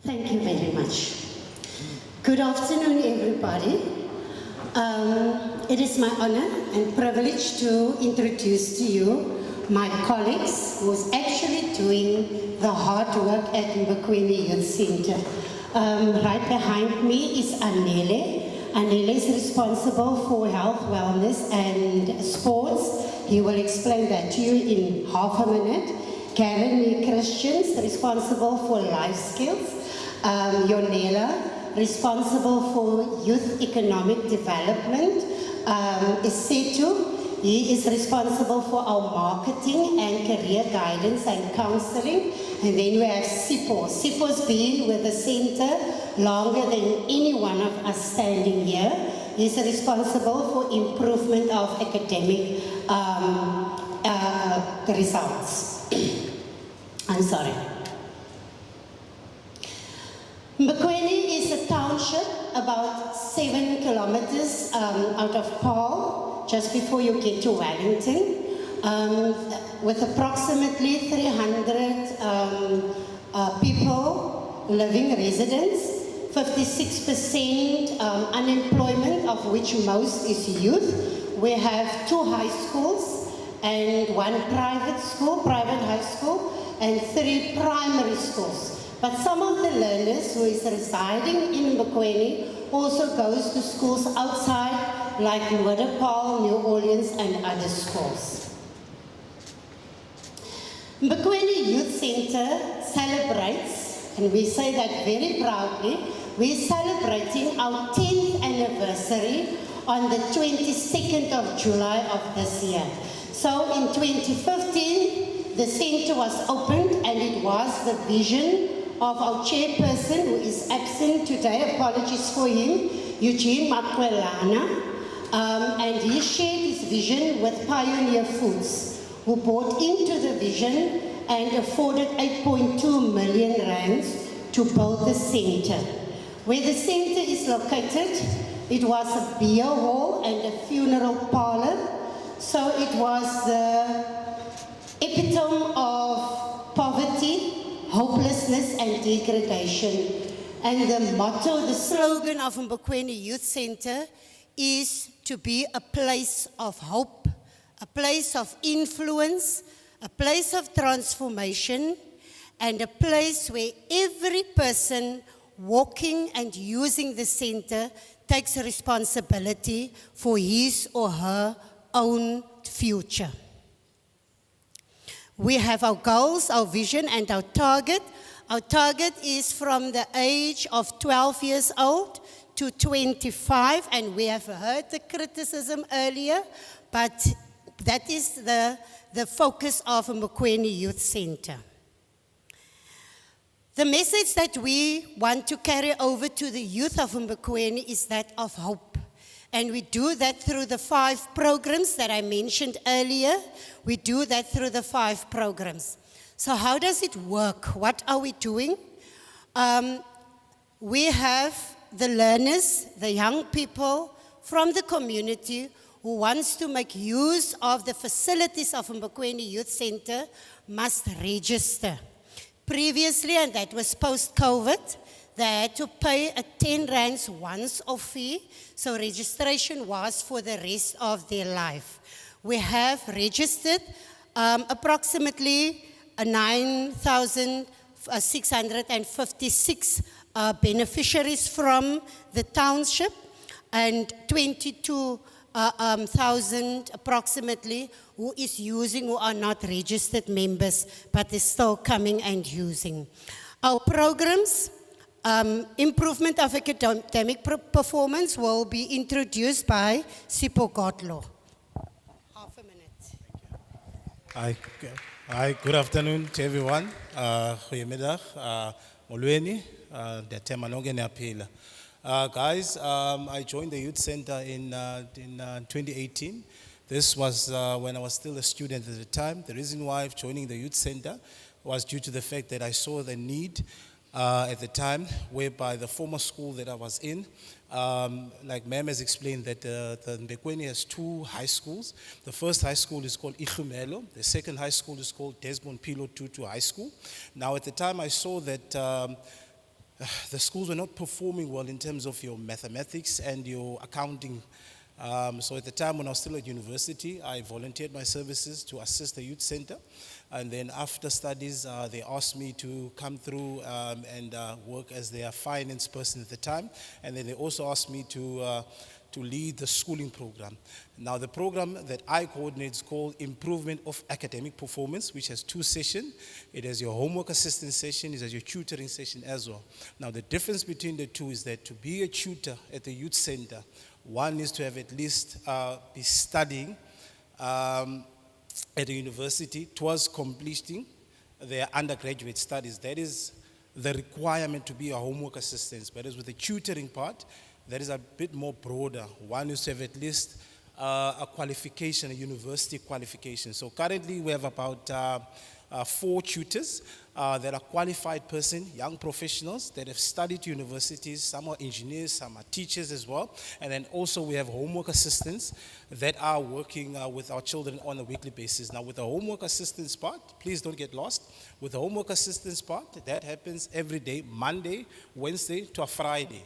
Thank you very much. Good afternoon, everybody. It is my honor and privilege to introduce to you my colleagues who's actually doing the hard work at Mbekweni Youth Center. Right behind me is Anele. Anele is responsible for health, wellness, and sports. He will explain that to you in half a minute. Karen Christians, responsible for life skills. Yonela, responsible for youth economic development. Isetu, he is responsible for our marketing and career guidance and counseling. And then we have Sipo. Sipo's been with the center longer than any one of us standing here. He's responsible for improvement of academic results. I'm sorry. Mbekweni is a township about 7 kilometers out of Paarl, just before you get to Wellington, with approximately 300 people, living residents, 56% unemployment, of which most is youth. We have 2 high schools and 1 private high school, and 3 primary schools. But some of the learners who is residing in Mbekweni also goes to schools outside, like Paarl, New Orleans, and other schools. Mbekweni Youth Center celebrates, and we say that very proudly, we're celebrating our 10th anniversary on the 22nd of July of this year. So in 2015, the center was opened, and it was the vision of our chairperson, who is absent today, apologies for him, Eugene Makwelana, and he shared his vision with Pioneer Foods, who bought into the vision and afforded 8.2 million rands to build the center. Where the center is located, it was a beer hall and a funeral parlor, so it was the epitome of poverty, hopelessness, and degradation. And the motto, the slogan of Mbekweni Youth Center is to be a place of hope, a place of influence, a place of transformation, and a place where every person walking and using the center takes responsibility for his or her own future. We have our goals, our vision, and our target. Our target is from the age of 12 years old to 25, and we have heard the criticism earlier, but that is the focus of Mbekweni Youth Center. The message that we want to carry over to the youth of Mbekweni is that of hope. And we do that through the 5 programs that I mentioned earlier. We do that through the 5 programs. So how does it work? What are we doing? We have the learners, the young people from the community who wants to make use of the facilities of Mbekweni Youth Center must register. Previously, and that was post-COVID, they had to pay a 10 rands once-off fee, so registration was for the rest of their life. We have registered approximately 9,656 beneficiaries from the township, and 22,000 approximately who is using, who are not registered members, but is still coming and using. Our programs, improvement of academic performance, will be introduced by Sipho Godlo. Half a minute. Hi, good afternoon to everyone. Goedemiddag, molweni, ndiyatema nonke niyaphila. Guys, I joined the youth center in 2018. This was when I was still a student at the time. The reason why I'm joining the youth center was due to the fact that I saw the need at the time, whereby the former school that I was in, like Ma'am has explained, that the Mbekweni has 2 high schools. The first high school is called Ikhumelo. The second high school is called Desmond Pilo Tutu High School. Now at the time I saw that the schools were not performing well in terms of your mathematics and your accounting. So at the time when I was still at university, I volunteered my services to assist the youth center. And then after studies, they asked me to come through and work as their finance person at the time. And then they also asked me to lead the schooling program. Now the program that I coordinate is called Improvement of Academic Performance, which has 2 sessions. It has your homework assistance session, it has your tutoring session as well. Now the difference between the two is that to be a tutor at the youth center, one is to have at least be studying at a university towards completing their undergraduate studies. That is the requirement to be a homework assistant. Whereas with the tutoring part, that is a bit more broader. One is to have at least a qualification, a university qualification. So currently we have about 4 tutors that are qualified person, young professionals that have studied universities. Some are engineers, some are teachers as well. And then also we have homework assistants that are working with our children on a weekly basis. Now with the homework assistance part, please don't get lost. With the homework assistance part, that happens every day, Monday, Wednesday to a Friday.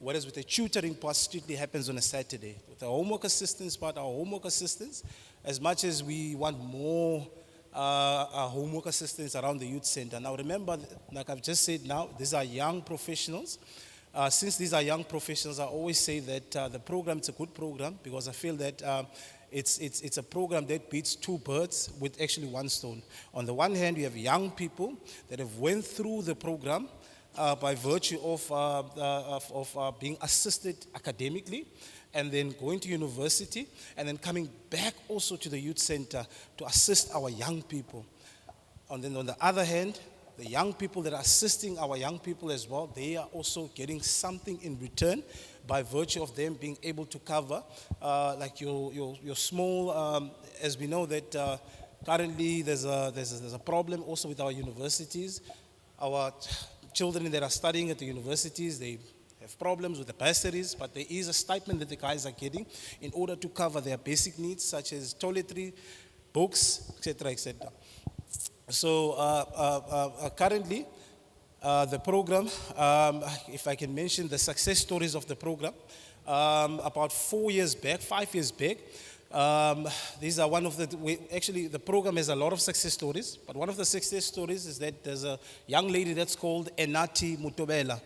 Whereas with the tutoring part, strictly happens on a Saturday. With the homework assistance part, our homework assistants, as much as we want more homework assistants around the youth center. Now remember, like I've just said now, these are young professionals. Since these are young professionals, I always say that the program is a good program because I feel that it's a program that beats 2 birds with actually 1 stone. On the one hand, you have young people that have went through the program by virtue of being assisted academically and then going to university and then coming back also to the youth center to assist our young people. And then on the other hand, the young people that are assisting our young people as well, they are also getting something in return by virtue of them being able to cover like your small, as we know that currently there's a problem also with our universities. Our children that are studying at the universities, they have problems with the bursaries, but there is a stipend that the guys are getting in order to cover their basic needs such as toiletry, books, etc., etc. So currently, the program, if I can mention the success stories of the program, about 5 years back, these are one of actually the program has a lot of success stories, but one of the success stories is that there's a young lady that's called Enati Mutobela.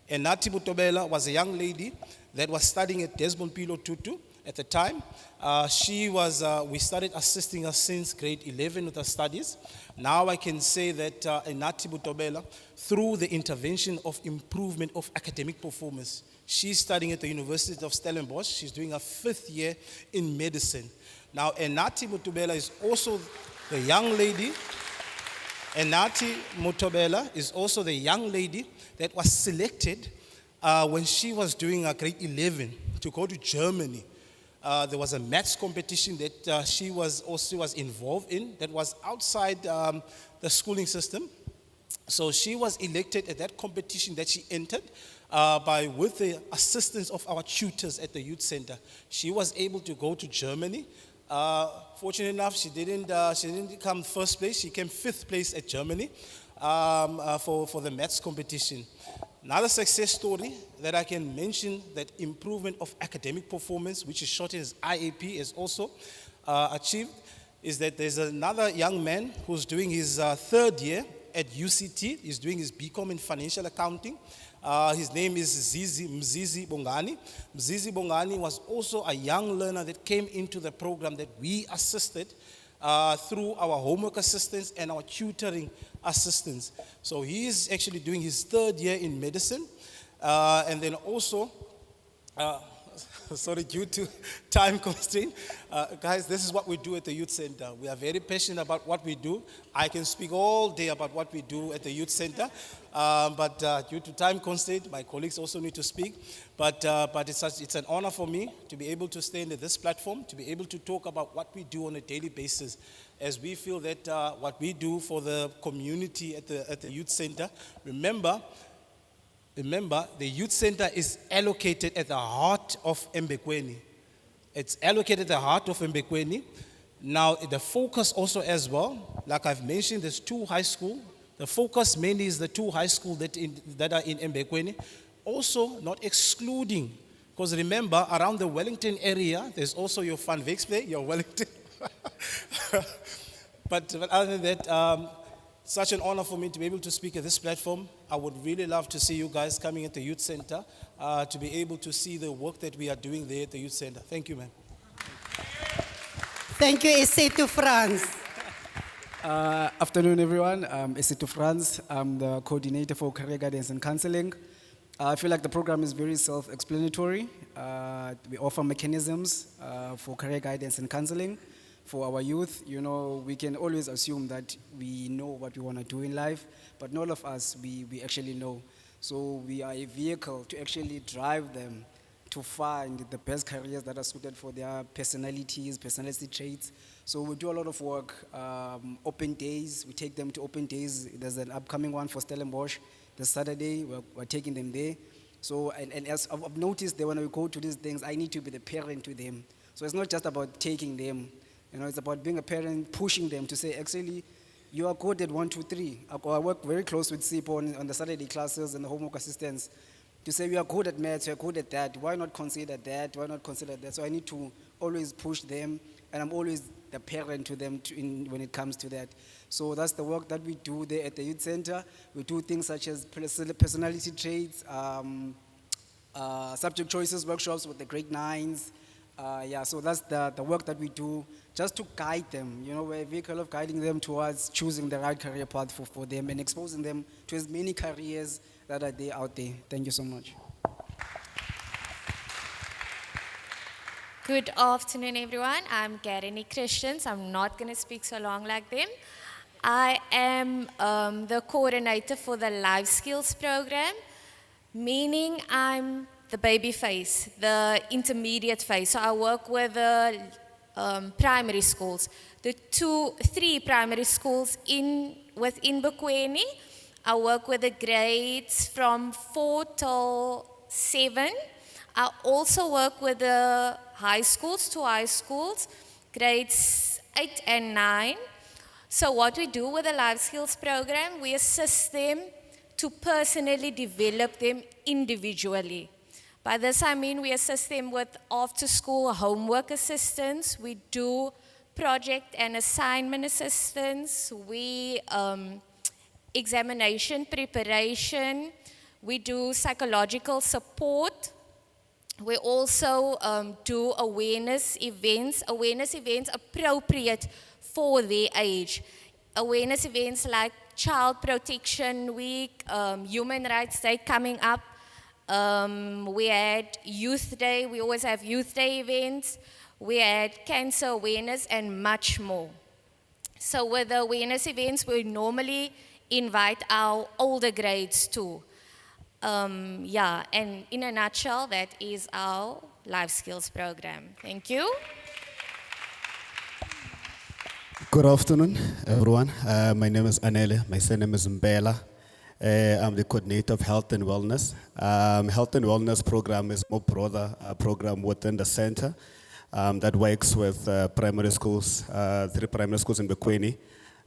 Enati Mutobela was a young lady that was studying at Desmond Pilo Tutu at the time. We started assisting her since grade 11 with her studies. Now I can say that Enati Mutobela, through the intervention of improvement of academic performance, she's studying at the University of Stellenbosch. She's doing her 5th year in medicine. Now, Enati Mutobela is also the young lady. Enati Mutobela is also the young lady that was selected when she was doing her grade 11 to go to Germany. There was a maths competition that she was involved in that was outside the schooling system. So she was elected at that competition that she entered with the assistance of our tutors at the youth center. She was able to go to Germany. Fortunately enough, she didn't come 1st place. She came 5th place at Germany for the maths competition. Another success story that I can mention that improvement of academic performance, which is shortened as IAP, is also achieved, is that there's another young man who's doing his 3rd year at UCT. He's doing his BCom in financial accounting. His name is Mzizi Bongani. Mzizi Bongani was also a young learner that came into the program that we assisted through our homework assistance and our tutoring assistance. So he is actually doing his 3rd year in medicine. And then also, sorry, due to time constraint, guys, this is what we do at the youth center. We are very passionate about what we do. I can speak all day about what we do at the youth center, but due to time constraint, my colleagues also need to speak. But it's an honor for me to be able to stand at this platform, to be able to talk about what we do on a daily basis, as we feel that what we do for the community at the youth center. Remember, the youth center is allocated at the heart of Mbekweni. It's allocated at the heart of Mbekweni. Now, the focus also as well, like I've mentioned, there's 2 high schools The focus mainly is the two high schools that are in Mbekweni. Also, not excluding, because remember, around the Wellington area, there's also your Van Wyksplay, your Wellington. But other than that, such an honor for me to be able to speak at this platform. I would really love to see you guys coming at the Youth Center to be able to see the work that we are doing there at the Youth Center. Thank you, man. Thank you, Essetu Franz. Afternoon, everyone. I'm Essetu Franz. I'm the coordinator for career guidance and counseling. I feel like the program is very self-explanatory. We offer mechanisms for career guidance and counseling for our youth. You know, we can always assume that we know what we want to do in life, but not all of us, we actually know. So we are a vehicle to actually drive them to find the best careers that are suited for their personalities, personality traits. So we do a lot of work, open days, we take them to open days. There's an upcoming one for Stellenbosch this Saturday, we're taking them there. So, and as I've noticed that when we go to these things, I need to be the parent to them. So it's not just about taking them, you know, it's about being a parent, pushing them to say, actually, you are good at 1, 2, 3. I work very close with Sipo on the Saturday classes and the homework assistance to say, you are good at maths, you are good at that. Why not consider that? Why not consider that? So I need to always push them, and I'm always the parent to them when it comes to that. So that's the work that we do there at the Youth Center. We do things such as personality traits, subject choices workshops with the grade 9s. So that's the work that we do just to guide them. You know, we're a vehicle of guiding them towards choosing the right career path for them and exposing them to as many careers that are there out there. Thank you so much. Good afternoon, everyone. I'm Garini Christians. I'm not going to speak so long like them. I am the coordinator for the Life Skills program, meaning I'm the baby phase, the intermediate phase. So I work with the primary schools, the 3 primary schools within Mbekweni. I work with the grades from 4 till 7. I also work with the high schools, 2 high schools, grades 8 and 9. So what we do with the Life Skills program, we assist them to personally develop them individually. By this I mean we assist them with after-school homework assistance, we do project and assignment assistance, we examination preparation, we do psychological support. We also do awareness events appropriate for their age. Awareness events like Child Protection Week, Human Rights Day coming up. We had Youth Day, we always have Youth Day events. We had cancer awareness and much more. So with the awareness events, we normally invite our older grades too. And in a nutshell, that is our Life Skills program. Thank you. Good afternoon, everyone. My name is Anele. My surname is Mbela. I'm the coordinator of Health and Wellness. Health and Wellness program is a more broader program within the center that works with primary schools, 3 primary schools in Mbekweni,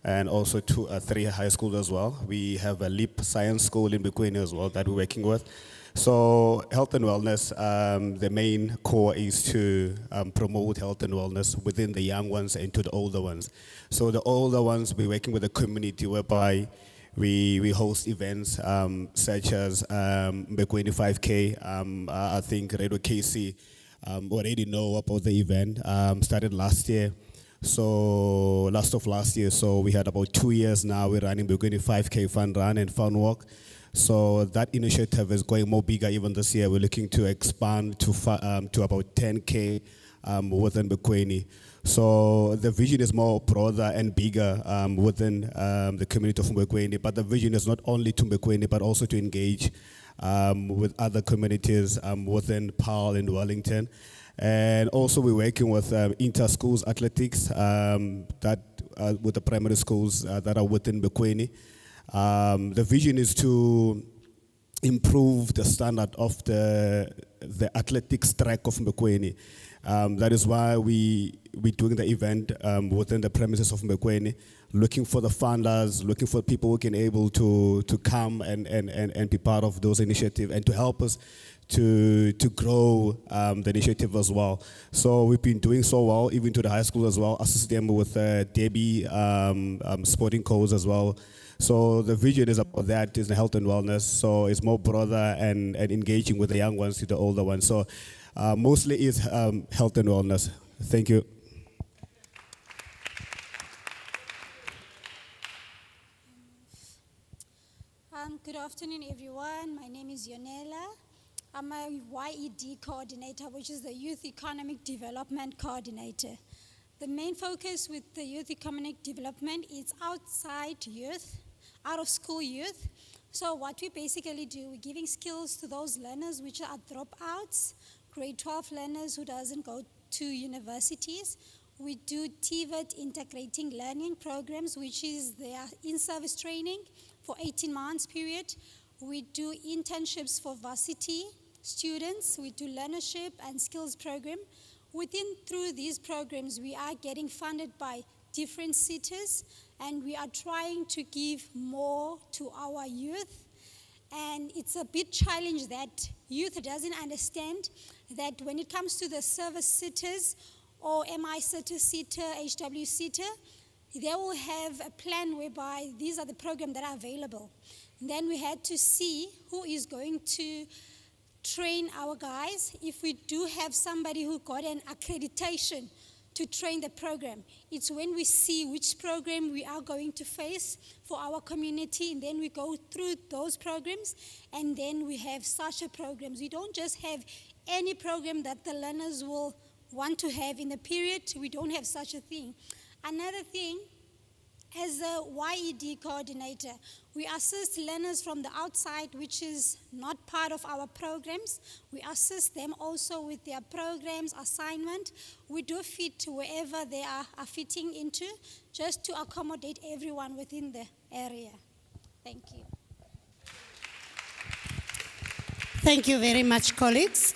and also 3 high schools as well. We have a LEAP Science School in Mbekweni as well that we're working with. So health and wellness, the main core is to promote health and wellness within the young ones and to the older ones. So the older ones, we're working with the community whereby we host events such as Mbekweni 5K. I think Radio KC already know about the event. Started last year. So last of last year, so we had about 2 years now. We're running Mbekweni 5K fun run and fun walk. So that initiative is going more bigger even this year. We're looking to expand to about 10K within Mbekweni. So the vision is more broader and bigger within the community of Mbekweni. But the vision is not only to Mbekweni, but also to engage with other communities within Paarl and Wellington. And also we're working with inter-schools athletics with the primary schools that are within Mbekweni. The vision is to improve the standard of the athletics track of Mbekweni. That is why we're doing the event within the premises of Mbekweni, looking for the funders, looking for people who can able to come and be part of those initiatives and to help us to grow the initiative as well. So we've been doing so well, even to the high school as well, assisting them with Debbie sporting codes as well. So the vision is about that, is the health and wellness. So it's more broader and engaging with the young ones to the older ones. So mostly is health and wellness. Thank you. Good afternoon, everyone. My name is Yonela. I'm a YED coordinator, which is the Youth Economic Development Coordinator. The main focus with the Youth Economic Development is outside youth, out of school youth. So what we basically do, we're giving skills to those learners which are dropouts, grade 12 learners who doesn't go to universities. We do TVET integrating learning programs, which is their in-service training for 18 months period. We do internships for varsity students. We do learnership and skills program. Through these programs, we are getting funded by different cities, and we are trying to give more to our youth. And it's a big challenge that youth doesn't understand that when it comes to the service cities or MI SITA, HW SITA, they will have a plan whereby these are the programs that are available. And then we had to see who is going to train our guys. If we do have somebody who got an accreditation to train the program, it's when we see which program we are going to face for our community, and then we go through those programs, and then we have such a programs. We don't just have any program that the learners will want to have in the period. We don't have such a thing. Another thing, as a YED coordinator, we assist learners from the outside, which is not part of our programs. We assist them also with their programs, assignment. We do fit wherever they are fitting into, just to accommodate everyone within the area. Thank you. Thank you very much, colleagues.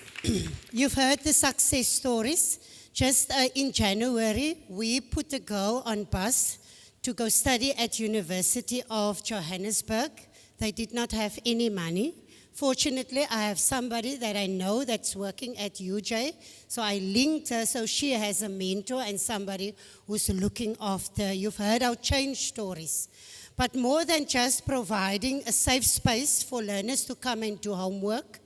You've heard the success stories. Just in January, we put a girl on bus to go study at University of Johannesburg. They did not have any money. Fortunately, I have somebody that I know that's working at UJ, so I linked her so she has a mentor and somebody who's looking after. You've heard our change stories. But more than just providing a safe space for learners to come and do homework,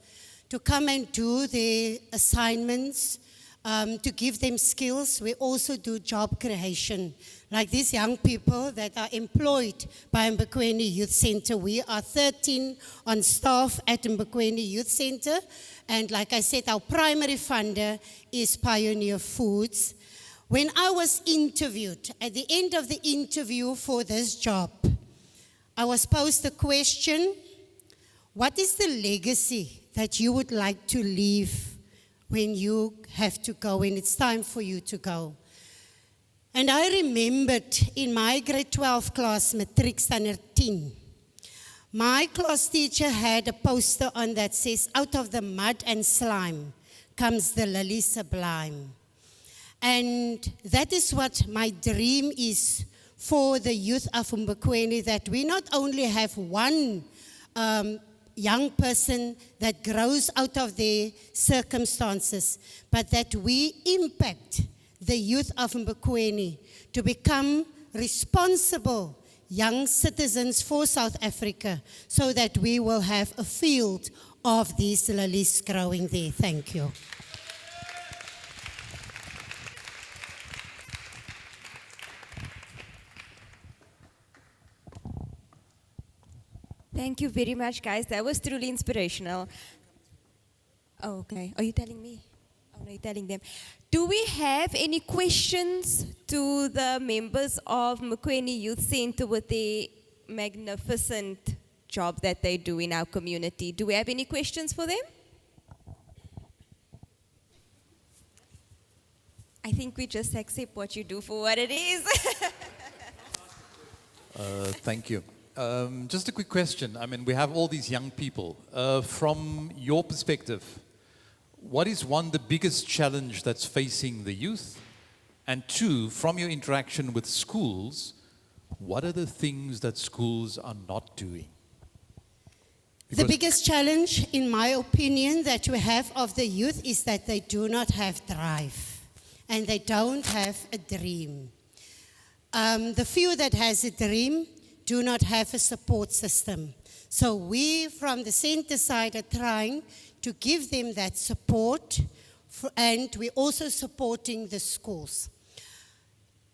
to come and do their assignments, to give them skills, we also do job creation. Like these young people that are employed by Mbekweni Youth Center. We are 13 on staff at Mbekweni Youth Center. And like I said, our primary funder is Pioneer Foods. When I was interviewed, at the end of the interview for this job, I was posed a question: what is the legacy that you would like to leave when you have to go, when it's time for you to go? And I remembered in my grade 12 class, matric standard 10, my class teacher had a poster on that says, "Out of the mud and slime comes the lily sublime." And that is what my dream is for the youth of Mbekweni, that we not only have one young person that grows out of their circumstances, but that we impact the youth of Mbekweni to become responsible young citizens for South Africa, so that we will have a field of these lilies growing there. Thank you. Thank you very much, guys. That was truly inspirational. Oh, okay. Are you telling me? Oh, no, you're telling them. Do we have any questions to the members of Mbekweni Youth Center with the magnificent job that they do in our community? Do we have any questions for them? I think we just accept what you do for what it is. Thank you. Just a quick question. I mean, we have all these young people. From your perspective, what is one, the biggest challenge that's facing the youth? And two, from your interaction with schools, what are the things that schools are not doing? The Because- biggest challenge, in my opinion, that we have of the youth is that they do not have drive and they don't have a dream. The few that has a dream do not have a support system. So we from the center side are trying to give them that support, and we're also supporting the schools.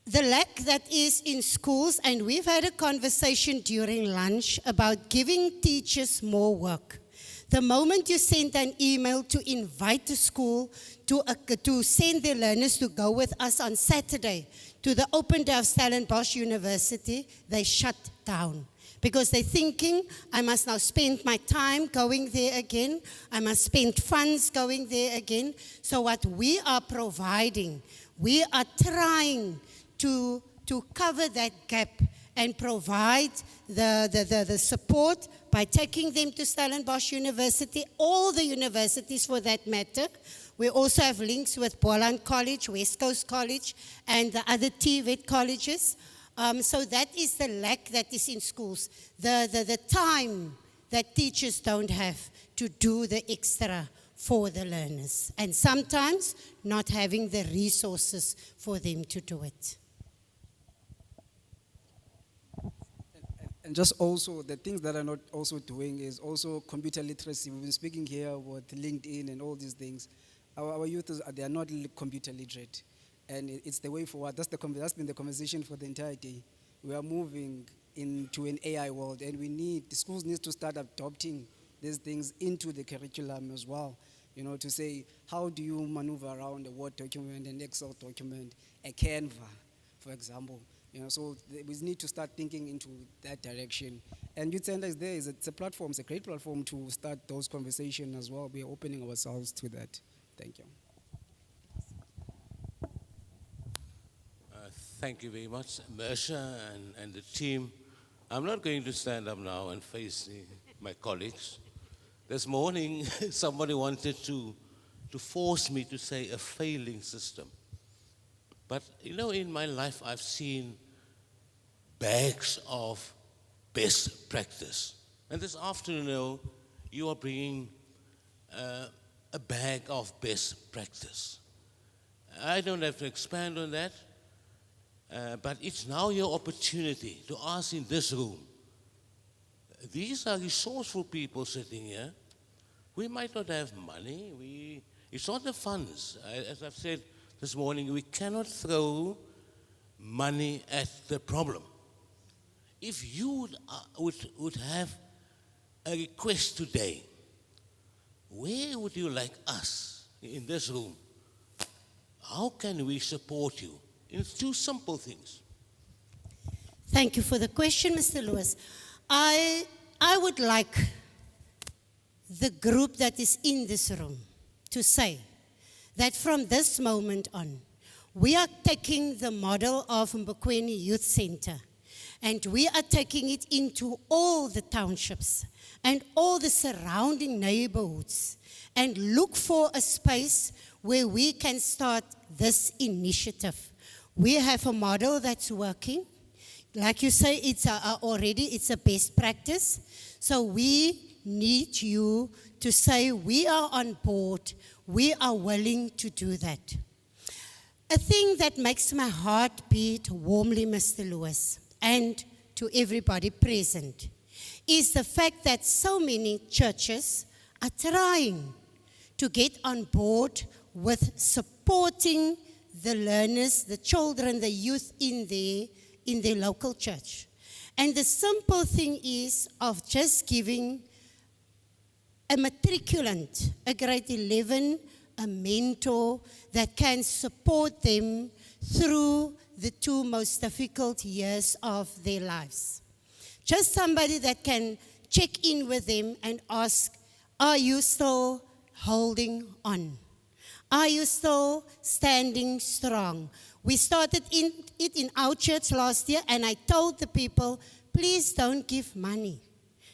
The lack that is in schools, and we've had a conversation during lunch about giving teachers more work. The moment you send an email to invite the school to send their learners to go with us on Saturday to the open day of Stellenbosch University, they shut down. Because they're thinking, I must now spend my time going there again. I must spend funds going there again. So what we are providing, we are trying to cover that gap and provide the support by taking them to Stellenbosch University, all the universities for that matter. We also have links with Boland College, West Coast College, and the other TVET colleges. So that is the lack that is in schools. The time that teachers don't have to do the extra for the learners. And sometimes not having the resources for them to do it. And just also, the things that are not also doing is also computer literacy. We've been speaking here about LinkedIn and all these things. Our youth, they are not computer literate. And it's the way forward. That's been the conversation for the entire day. We are moving into an AI world, and the schools need to start adopting these things into the curriculum as well. You know, to say, how do you maneuver around a Word document, an Excel document, a Canva, for example. You know, so we need to start thinking into that direction. And Youth Center is there. It's a platform. It's a great platform to start those conversations as well. We are opening ourselves to that. Thank you. Thank you very much, Mercia and the team. I'm not going to stand up now and face my colleagues. This morning, somebody wanted to force me to say a failing system. But, you know, in my life, I've seen bags of best practice. And this afternoon, you are bringing a bag of best practice. I don't have to expand on that. But it's now your opportunity to ask in this room. These are resourceful people sitting here. We might not have money. It's not the funds. As I've said this morning, we cannot throw money at the problem. If you would have a request today, where would you like us in this room? How can we support you? It's two simple things. Thank you for the question, Mr. Lewis. I would like the group that is in this room to say that from this moment on, we are taking the model of Mbekweni Youth Center and we are taking it into all the townships and all the surrounding neighborhoods and look for a space where we can start this initiative. We have a model that's working. Like you say, it's a best practice. So we need you to say we are on board, we are willing to do that. A thing that makes my heart beat warmly, Mr. Lewis, and to everybody present, is the fact that so many churches are trying to get on board with supporting the learners, the children, the youth in their local church. And the simple thing is of just giving a matriculant, a grade 11, a mentor that can support them through the two most difficult years of their lives. Just somebody that can check in with them and ask, are you still holding on? Are you still standing strong? We started it in our church last year, and I told the people, please don't give money.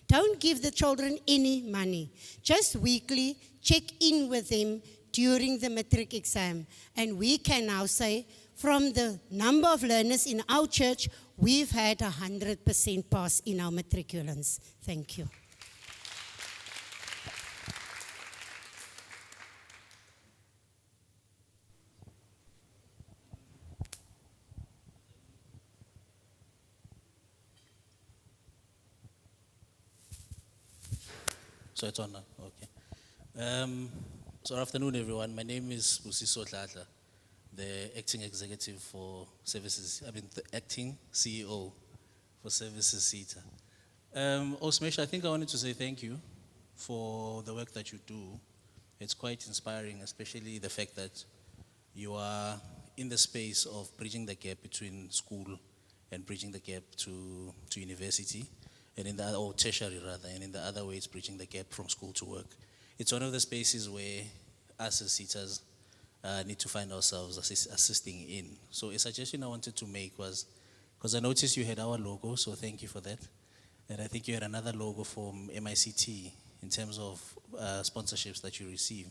Don't give the children any money. Just weekly check in with them, during the matric exam. And we can now say, from the number of learners in our church, we've had 100% pass in our matriculants. Thank you. So it's on now, okay. So afternoon everyone, my name is Busiso Dladla, the acting executive for services, the acting CEO for services SETA. Osmesh, I think I wanted to say thank you for the work that you do. It's quite inspiring, especially the fact that you are in the space of bridging the gap between school and bridging the gap to university, and in the, or tertiary rather, and in the other way it's bridging the gap from school to work. It's one of the spaces where us as SETAs need to find ourselves assisting in. So a suggestion I wanted to make was, because I noticed you had our logo, so thank you for that. And I think you had another logo from MICT in terms of sponsorships that you receive.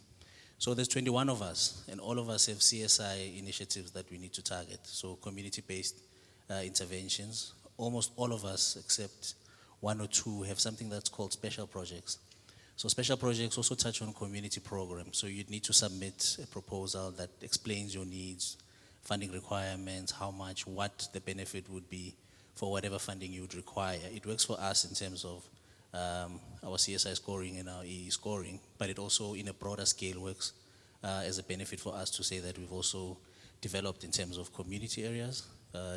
So there's 21 of us, and all of us have CSI initiatives that we need to target. So community-based interventions. Almost all of us, except one or two, have something that's called special projects. So special projects also touch on community programs. So you'd need to submit a proposal that explains your needs, funding requirements, how much, what the benefit would be for whatever funding you would require. It works for us in terms of our CSI scoring and our EE scoring, but it also in a broader scale works as a benefit for us to say that we've also developed in terms of community areas,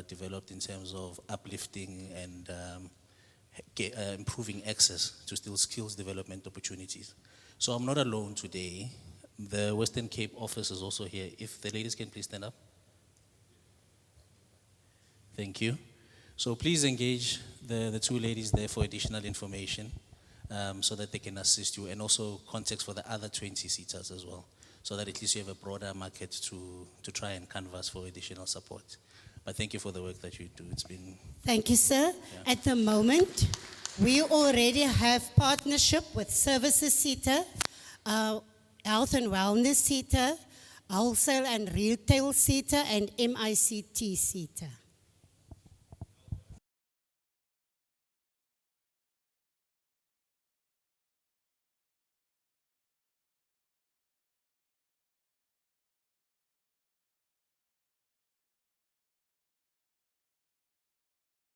developed in terms of uplifting and improving access to still skills development opportunities. So I'm not alone today. The Western Cape office is also here. If the ladies can please stand up. Thank you. So please engage the two ladies there for additional information so that they can assist you, and also context for the other 20 seaters as well, so that at least you have a broader market to try and canvas for additional support. But thank you for the work that you do. It's been... Thank you, sir. Yeah. At the moment, we already have partnership with Services SETA, Health and Wellness SETA, Wholesale and Retail SETA, and MICT SETA.